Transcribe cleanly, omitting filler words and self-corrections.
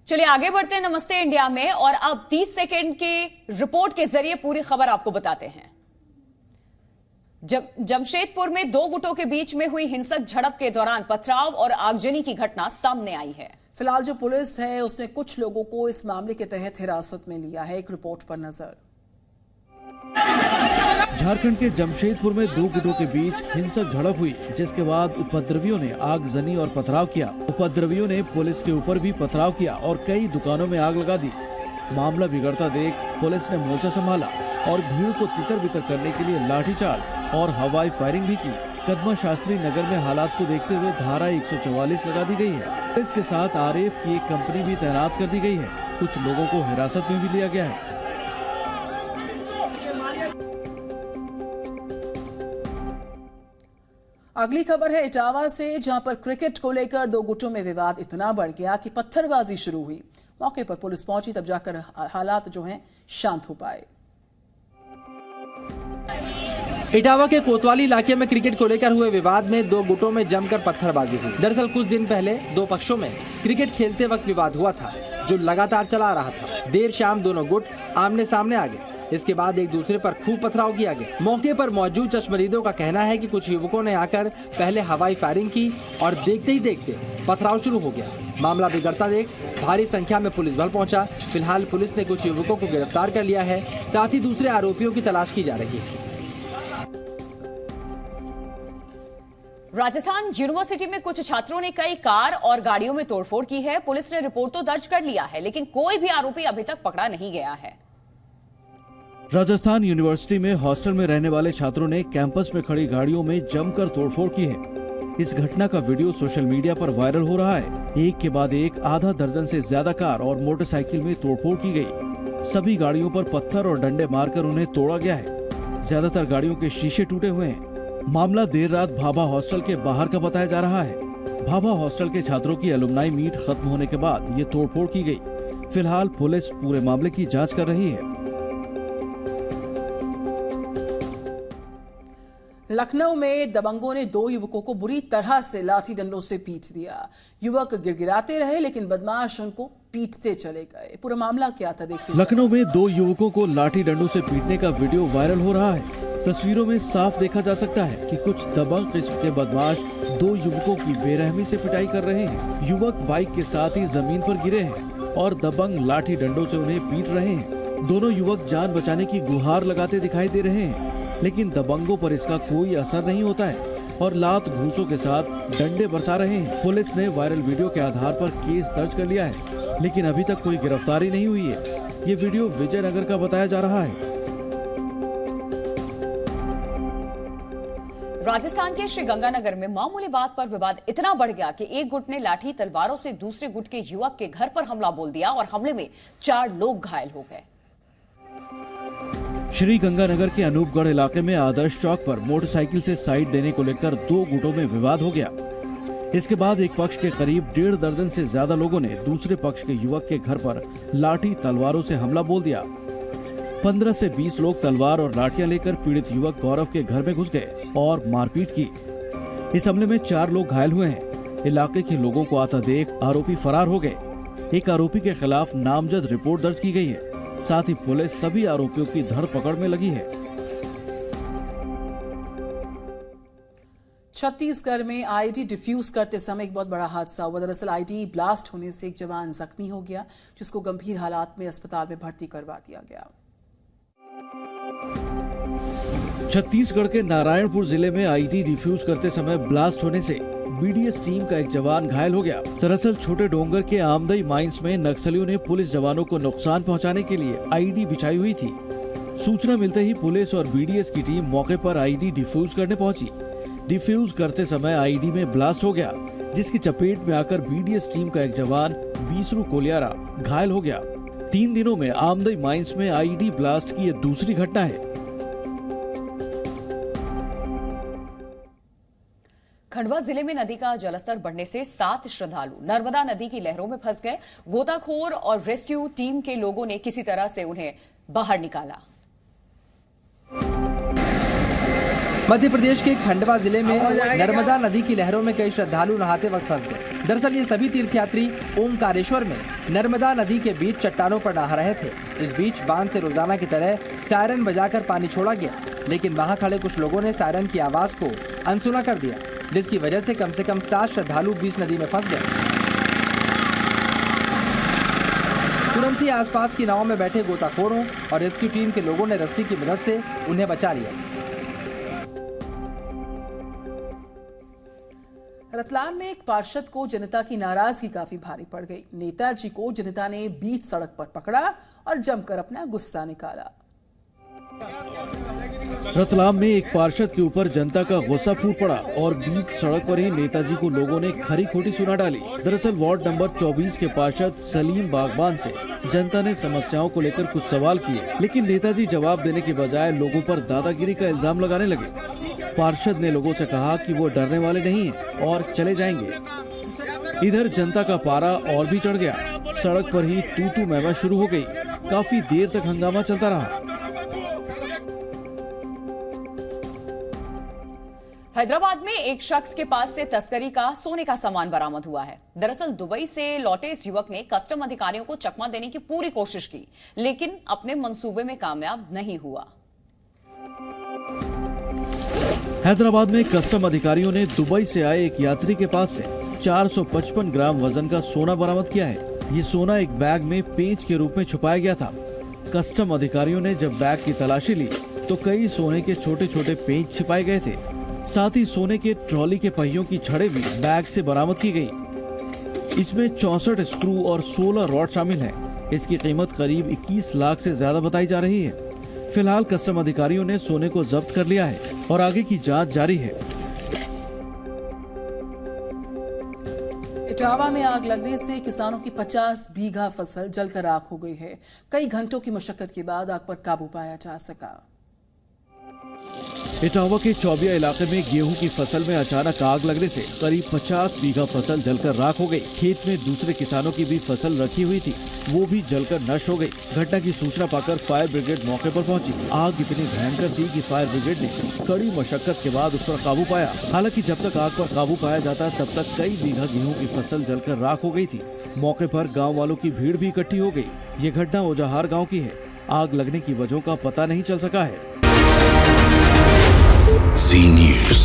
चलिए आगे बढ़ते हैं नमस्ते इंडिया में और अब 30 सेकंड की रिपोर्ट के जरिए पूरी खबर आपको बताते हैं। जमशेदपुर में दो गुटों के बीच में हुई हिंसक झड़प के दौरान पथराव और आगजनी की घटना सामने आई है। फिलहाल जो पुलिस है उसने कुछ लोगों को इस मामले के तहत हिरासत में लिया है। एक रिपोर्ट पर नजर। झारखंड के जमशेदपुर में दो गुटों के बीच हिंसक झड़प हुई, जिसके बाद उपद्रवियों ने आगजनी और पथराव किया। उपद्रवियों ने पुलिस के ऊपर भी पथराव किया और कई दुकानों में आग लगा दी। मामला बिगड़ता देख पुलिस ने मोर्चा संभाला और भीड़ को तितर बितर करने के लिए लाठीचार्ज और हवाई फायरिंग भी की। कदमा शास्त्री नगर में हालात को देखते हुए धारा 144 लगा दी गई है। पुलिस के साथ आरएएफ की एक कंपनी भी तैनात कर दी गई है। कुछ लोगों को हिरासत में भी लिया गया है। अगली खबर है इटावा से, जहां पर क्रिकेट को लेकर दो गुटों में विवाद इतना बढ़ गया कि पत्थरबाजी शुरू हुई। मौके पर पुलिस पहुंची, तब जाकर हालात जो हैं शांत हो पाए। इटावा के कोतवाली इलाके में क्रिकेट को लेकर हुए विवाद में दो गुटों में जमकर पत्थरबाजी हुई। दरअसल कुछ दिन पहले दो पक्षों में क्रिकेट खेलते वक्त विवाद हुआ था, जो लगातार चला रहा था। देर शाम दोनों गुट आमने सामने आ गए। इसके बाद एक दूसरे पर खूब पथराव किया गया। मौके पर मौजूद चश्मदीदों का कहना है कि कुछ युवकों ने आकर पहले हवाई फायरिंग की और देखते ही देखते पथराव शुरू हो गया। मामला बिगड़ता देख भारी संख्या में पुलिस बल पहुंचा। फिलहाल पुलिस ने कुछ युवकों को गिरफ्तार कर लिया है, साथ ही दूसरे आरोपियों की तलाश की जा रही है। राजस्थान यूनिवर्सिटी में कुछ छात्रों ने कई कार और गाड़ियों में तोड़फोड़ की है। पुलिस ने रिपोर्ट तो दर्ज कर लिया है, लेकिन कोई भी आरोपी अभी तक पकड़ा नहीं गया है। राजस्थान यूनिवर्सिटी में हॉस्टल में रहने वाले छात्रों ने कैंपस में खड़ी गाड़ियों में जमकर तोड़फोड़ की है। इस घटना का वीडियो सोशल मीडिया पर वायरल हो रहा है। एक के बाद एक आधा दर्जन से ज्यादा कार और मोटरसाइकिल में तोड़फोड़ की गई। सभी गाड़ियों पर पत्थर और डंडे मारकर उन्हें तोड़ा गया है। ज्यादातर गाड़ियों के शीशे टूटे हुए हैं। मामला देर रात भाभा हॉस्टल के बाहर का बताया जा रहा है। भाभा हॉस्टल के छात्रों की एलुमनाई मीट खत्म होने के बाद ये तोड़फोड़ की गई। फिलहाल पुलिस पूरे मामले की जांच कर रही है। लखनऊ में दबंगों ने दो युवकों को बुरी तरह से लाठी डंडों से पीट दिया। युवक गिड़गिड़ाते रहे, लेकिन बदमाश उनको पीटते चले गए। पूरा मामला क्या था देखिए। लखनऊ में दो युवकों को लाठी डंडों से पीटने का वीडियो वायरल हो रहा है। तस्वीरों में साफ देखा जा सकता है कि कुछ दबंग किस्म के बदमाश दो युवकों की बेरहमी से पिटाई कर रहे हैं। युवक बाइक के साथ ही जमीन पर गिरे हैं और दबंग लाठी डंडों से उन्हें पीट रहे हैं। दोनों युवक जान बचाने की गुहार लगाते दिखाई दे रहे हैं, लेकिन दबंगों पर इसका कोई असर नहीं होता है और लात घूंसों के साथ डंडे बरसा रहे हैं। पुलिस ने वायरल वीडियो के आधार पर केस दर्ज कर लिया है, लेकिन अभी तक कोई गिरफ्तारी नहीं हुई है। ये वीडियो विजयनगर का बताया जा रहा है। राजस्थान के श्रीगंगानगर में मामूली बात पर विवाद इतना बढ़ गया कि एक गुट ने लाठी तलवारों से दूसरे गुट के युवक के घर पर हमला बोल दिया और हमले में 4 लोग घायल हो गए। श्रीगंगानगर के अनूपगढ़ इलाके में आदर्श चौक पर मोटरसाइकिल से साइड देने को लेकर दो गुटों में विवाद हो गया। इसके बाद एक पक्ष के करीब 1.5 दर्जन से ज्यादा लोगों ने दूसरे पक्ष के युवक के घर पर लाठी तलवारों से हमला बोल दिया। 15 से 20 लोग तलवार और लाठियां लेकर पीड़ित युवक गौरव के घर में घुस गए और मारपीट की। इस हमले में 4 लोग घायल हुए हैं। इलाके के लोगों को आता देख आरोपी फरार हो गए। एक आरोपी के खिलाफ नामजद रिपोर्ट दर्ज की गई है। साथ ही पुलिस सभी आरोपियों की धरपकड़ में लगी है। छत्तीसगढ़ में आईडी डिफ्यूज करते समय एक बहुत बड़ा हादसा हुआ। दरअसल आईडी ब्लास्ट होने से एक जवान जख्मी हो गया, जिसको गंभीर हालात में अस्पताल में भर्ती करवा दिया गया। छत्तीसगढ़ के नारायणपुर जिले में आईडी डिफ्यूज करते समय ब्लास्ट होने से बीडीएस टीम का एक जवान घायल हो गया। दरअसल छोटे डोंगर के आमदई माइंस में नक्सलियों ने पुलिस जवानों को नुकसान पहुंचाने के लिए आईडी बिछाई हुई थी। सूचना मिलते ही पुलिस और बीडीएस की टीम मौके पर आईडी डिफ्यूज करने पहुंची। डिफ्यूज करते समय आईडी में ब्लास्ट हो गया, जिसकी चपेट में आकर बीडीएस टीम का एक जवान बीसरू कोलियारा घायल हो गया। 3 दिनों में आमदई माइंस में आईडी ब्लास्ट की यह दूसरी घटना है। खंडवा जिले में नदी का जलस्तर बढ़ने से 7 श्रद्धालु नर्मदा नदी की लहरों में फंस गए। गोताखोर और रेस्क्यू टीम के लोगों ने किसी तरह से उन्हें बाहर निकाला। मध्य प्रदेश के खंडवा जिले में नर्मदा नदी की लहरों में कई श्रद्धालु नहाते वक्त फंस गए। दरअसल ये सभी तीर्थयात्री ओमकारेश्वर में नर्मदा नदी के बीच चट्टानों पर नहा रहे थे। इस बीच बांध से रोजाना की तरह सायरन बजाकर पानी छोड़ा गया, लेकिन वहां खड़े कुछ लोगों ने सायरन की आवाज को अनसुना कर दिया, जिसकी वजह से कम 7 श्रद्धालु बीच नदी में फंस गए। तुरंत ही आसपास की नावों में बैठे गोताखोरों और रेस्क्यू टीम के लोगों ने रस्सी की मदद से उन्हें बचा लिया। रतलाम में एक पार्षद को जनता की नाराजगी काफी भारी पड़ गई। नेताजी को जनता ने बीच सड़क पर पकड़ा और जमकर अपना गुस्सा निकाला। रतलाम में एक पार्षद के ऊपर जनता का गुस्सा फूट पड़ा और बीच सड़क पर ही नेताजी को लोगों ने खरी खोटी सुना डाली। दरअसल वार्ड नंबर 24 के पार्षद सलीम बागबान से जनता ने समस्याओं को लेकर कुछ सवाल किए, लेकिन नेताजी जवाब देने के बजाय लोगों पर दादागिरी का इल्जाम लगाने लगे। पार्षद ने लोगों से कहा कि वो डरने वाले नहीं हैं और चले जाएंगे। इधर जनता का पारा और भी चढ़ गया। सड़क पर ही तू मैमा शुरू हो गई। काफी देर तक हंगामा चलता रहा। हैदराबाद में एक शख्स के पास से तस्करी का सोने का सामान बरामद हुआ है। दरअसल दुबई से लौटे इस युवक ने कस्टम अधिकारियों को चकमा देने की पूरी कोशिश की, लेकिन अपने मंसूबे में कामयाब नहीं हुआ। हैदराबाद में कस्टम अधिकारियों ने दुबई से आए एक यात्री के पास से 455 ग्राम वजन का सोना बरामद किया है। ये सोना एक बैग में पेंच के रूप में छुपाया गया था। कस्टम अधिकारियों ने जब बैग की तलाशी ली तो कई सोने के छोटे छोटे पेंच छिपाए गए थे। साथ ही सोने के ट्रॉली के पहियों की छड़ें भी बैग से बरामद की गई। इसमें 64 स्क्रू और 16 रॉड शामिल हैं। इसकी कीमत करीब 21 लाख से ज्यादा बताई जा रही है। फिलहाल कस्टम अधिकारियों ने सोने को जब्त कर लिया है और आगे की जांच जारी है। इटावा में आग लगने से किसानों की 50 बीघा फसल जलकर राख हो गई है। कई घंटों की मशक्कत के बाद आग पर काबू पाया जा सका। इटावा के चौबिया इलाके में गेहूं की फसल में अचानक आग लगने से करीब 50 बीघा फसल जलकर राख हो गई। खेत में दूसरे किसानों की भी फसल रखी हुई थी, वो भी जलकर नष्ट हो गई। घटना की सूचना पाकर फायर ब्रिगेड मौके पर पहुंची। आग इतनी भयंकर थी कि फायर ब्रिगेड ने कड़ी मशक्कत के बाद उस पर काबू पाया। हालांकि जब तक आग पर काबू पाया जाता तब तक कई बीघा गेहूं की फसल जलकर राख हो गई थी। मौके पर गाँव वालों की भीड़ भी इकट्ठी हो गई। ये घटना ओजाहार गाँव की है। आग लगने की वजहों का पता नहीं चल सका है। Z News।